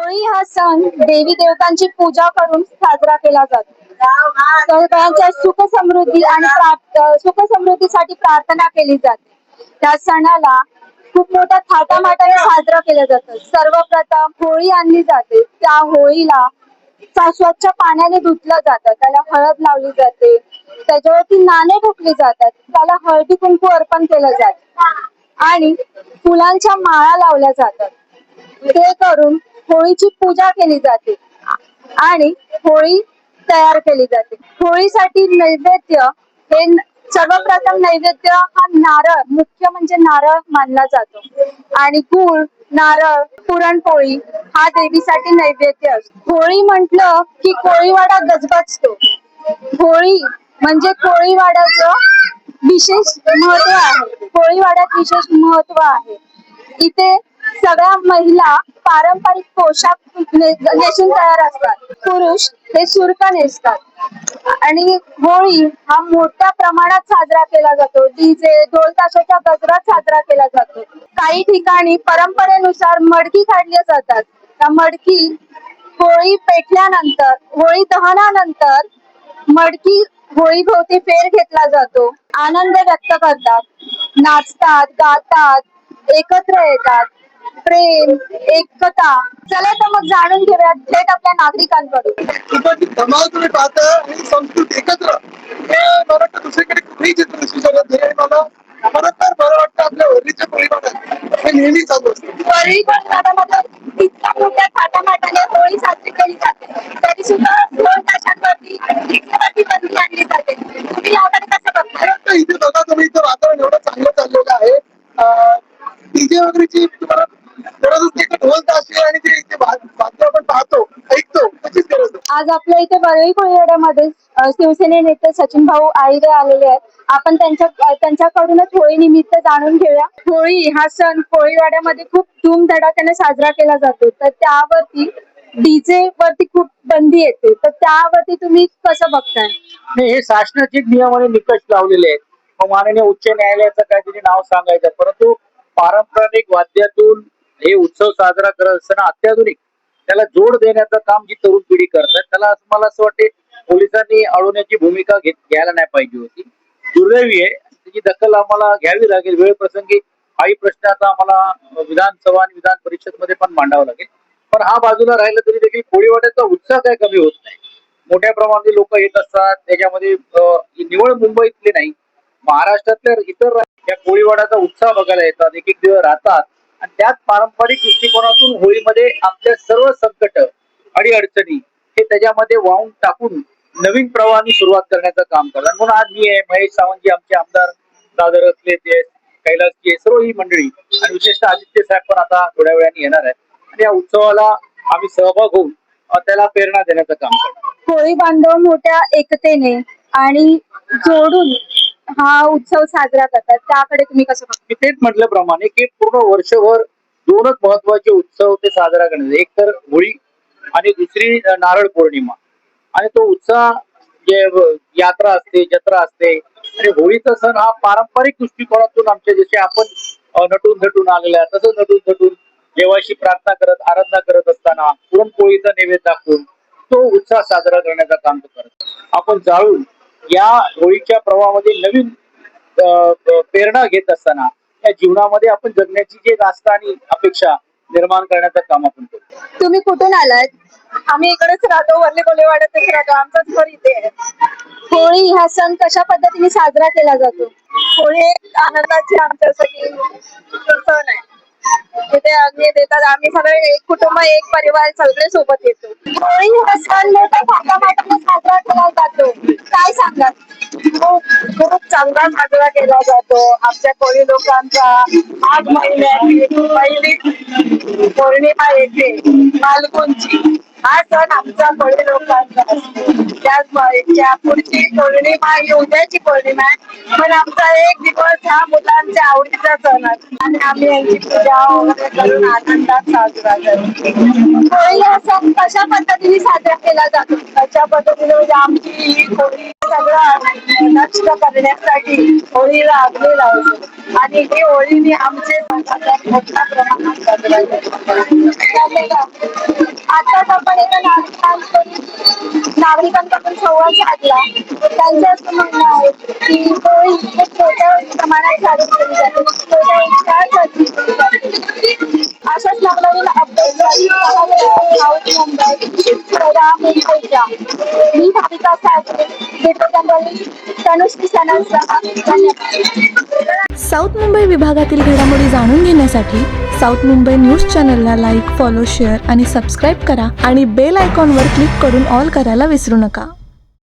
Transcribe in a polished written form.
होळी हा सण देवी देवतांची पूजा करून साजरा केला जातो. सगळ्यांच्या सुख समृद्धी आणि सुख समृद्धीसाठी प्रार्थना केली जाते. त्या सणाला खूप मोठ्या थाटामाटाने साजरं केलं जातं. सर्वप्रथम होळी आणली जाते. त्या होळीला स्वच्छ पाण्याने धुतलं जातं. त्याला हळद लावली जाते. त्याच्यावरती नाणे ठोकले जातात. त्याला हळदी कुंकू अर्पण केलं जातं आणि फुलांच्या माळा लावल्या जातात. ते करून होळीची पूजा केली जाते आणि होळी तयार केली जाते. होळीसाठी नैवेद्य हे सर्वप्रथम नैवेद्य हा नारळ, मुख्य म्हणजे नारळ मानला जातो आणि गूळ, नारळ, पुरणपोळी हा देवीसाठी नैवेद्य असतो. होळी म्हटलं की कोळीवाडा गजबजतो. होळी म्हणजे कोळीवाड्याचं विशेष महत्व आहे. कोळीवाड्यात विशेष महत्व आहे. इथे सगळ्या महिला पारंपरिक पोशाख नेसून तयार असतात. पुरुष हे सुरख नेसतात आणि होळी हा मोठ्या प्रमाणात साजरा केला जातो. डीजे ढोल ताशाच्या गजरात साजरा केला जातो. काही ठिकाणी परंपरेनुसार मडकी काढल्या जातात. त्या मडकी होळी पेटल्यानंतर, होळी दहनानंतर मडकी होळी भोवती फेर घेतला जातो. आनंद व्यक्त करतात, नाचतात, गातात, एकत्र येतात. प्रेम, एकता. चला तर मग जाणून घेऊयात थेट आपल्या नागरिकांकडून. धमाल तुम्ही पाहता आणि संस्कृती एकत्र हे मला वाटतं दुसरीकडे कुठेही चित्र दिसू शकत नाही. मला खरोखर बरं वाटतं आपल्या वरलीच्या परिवारात हे नेहमी चालू असतं. वरळी परिवारामध्ये इतक्या मोठ्या थाटामाटाने होळी साजरी केली जाते, तरी सुद्धा ढोल ताशांवरती डीजेवरती बंदी आणली जाते. तुम्ही याकडे कसं बघता? इथे बघा तुम्ही, इथं वातावरण एवढं चांगलं चाललेलं आहे. डीजे वगैरेची तुम्हाला गरजच नाही. ढोल ताशे आणि ते इथे वाद्य आपण पाहतो, ऐकतो, त्याचीच गरज नाही. आज आपल्या इथे वरळी कोळीवाड्यामध्ये शिवसेने नेते सचिन भाऊ आहिरे आलेले आहेत. आपण त्यांच्याकडूनच होळी निमित्त जाणून घेऊया. होळी हा सण कोळीवाड्यामध्ये खूप धूमधडाक्याने साजरा केला जातो, तर त्यावरती डीजे वरती खूप बंदी येते, तर त्यावरती तुम्ही कसं बघताय? हे शासनाचे नियम आणि निकष लावलेले आहेत. माननीय उच्च न्यायालयाचं काहीतरी नाव सांगायचं, परंतु पारंपरिक वाद्यातून हे उत्सव साजरा करत असताना अत्याधुनिक त्याला जोड देण्याचं काम जी तरुण पिढी करतात, त्याला मला असं वाटते पोलिसांनी अडवण्याची भूमिका घ्यायला नाही पाहिजे होती. दुर्दैवी आहे, त्याची दखल आम्हाला घ्यावी लागेल. वेळ प्रसंगी काही प्रश्न आता आम्हाला विधानसभा आणि विधान परिषद मध्ये पण मांडावं लागेल. पण हा बाजूला राहिला तरी देखील कोळीवाड्याचा उत्साह काय कमी होत नाही. मोठ्या प्रमाणात लोक येत असतात. त्याच्यामध्ये निवळ मुंबईतले नाही, महाराष्ट्रातल्या इतर या कोळीवाड्याचा उत्साह बघायला येतात, एक एक दिवस राहतात आणि त्याच पारंपरिक दृष्टिकोनातून होळीमध्ये आपल्या सर्व संकट आणि अडचणी हे त्याच्यामध्ये वाहून टाकून नवीन प्रवाहाने सुरुवात करण्याचं काम करतात. म्हणून आज मी आहे, महेश सावंतजी आमचे आमदार, दादर असले ते कैलासजी, सर्व ही मंडळी आणि विशेषतः आदित्य साहेब पण आता थोड्या वेळाने येणार आहेत आणि या उत्सवाला आम्ही सहभाग होऊन त्याला प्रेरणा देण्याचं काम करतो. होळी बांधव मोठ्या एकतेने आणि जोडून हा उत्सव साजरा करतात, त्याकडे तुम्ही कसं बघता? मी तेच म्हटल्याप्रमाणे की पूर्ण वर्षभर दोनच महत्वाचे उत्सव ते साजरा करण्याचे, एक तर होळी आणि दुसरी नारळ पौर्णिमा. आणि तो उत्साह जे यात्रा असते, जत्रा असते आणि होळीचा सण हा पारंपरिक दृष्टिकोनातून आमच्या जसे आपण नटून थटून आलेला आहे तसं नटून थटून देवाशी प्रार्थना करत, आराधना करत असताना पुरणपोळीचा नैवेद्य दाखवून तो उत्साह साजरा करण्याचं काम करतो. आपण जाळून या होळीच्या प्रवाहामध्ये नवीन प्रेरणा घेत असताना या जीवनामध्ये आपण जगण्याची जे आस्था आणि अपेक्षा निर्माण करण्याचं काम आपण करतो. तुम्ही कुठून आलात? आम्ही इकडेच राहतो, वरली कोळीवाड्यातच राहतो, आमचंच घर इथे आहे. होळी हा सण कशा पद्धतीने साजरा केला जातो? होळी एक आनंदाची आमच्यासाठी सण आहे. तिथे अग्नी देतात, आम्ही सगळे एक कुटुंब, एक परिवार सगळे सोबत येतो. होळी हा सण मोठ्या थाटामाटाने साजरा केला जातो, काय सांगाल? खूप चांगला साजरा केला जातो. आमच्या कोळी लोकांचा 8 महिन्याची पहिली पौर्णिमा येते फाल्गुनची. हा सण आमच्या कोळी लोकांचा असतो. त्या पुढची पौर्णिमा ही उद्याची पौर्णिमा आहे, पण आमचा एक दिवस हा मुलांच्या आवडीचा सण असतो आणि आम्ही यांची पूजा वगैरे करून आनंदात साजरा करतो. होळी हा सण कशा पद्धतीने साजरा केला जातो? अशा पद्धतीने म्हणजे आमची ही होळी सगळं नष्ट करण्यासाठी होळीला अग्नी लावतो आणि ही होळीने आमचे मोठ्या प्रमाणात साजरा करतो. आताच आपण एका नागरिकांकडून संवाद साधला. त्यांचं असं म्हणणं आहे की होळी खूप मोठ्या प्रमाणात साजरी केली जाते, मोठ्या उत्साहात साजरी केली जाते. अशाच नवनवीन अपडेटसाठी साऊथ मुंबई थोडा मुंबईच्या मी भाविका साजरे तनुश्री सणांसह धन्यवाद. साऊथ मुंबई विभागातील घडामोडी जाणून घेण्यासाठी साऊथ मुंबई न्यूज चॅनलला लाईक, फॉलो, शेअर आणि सबस्क्राईब करा आणि बेल आयकॉनवर क्लिक करून ऑल करायला विसरू नका.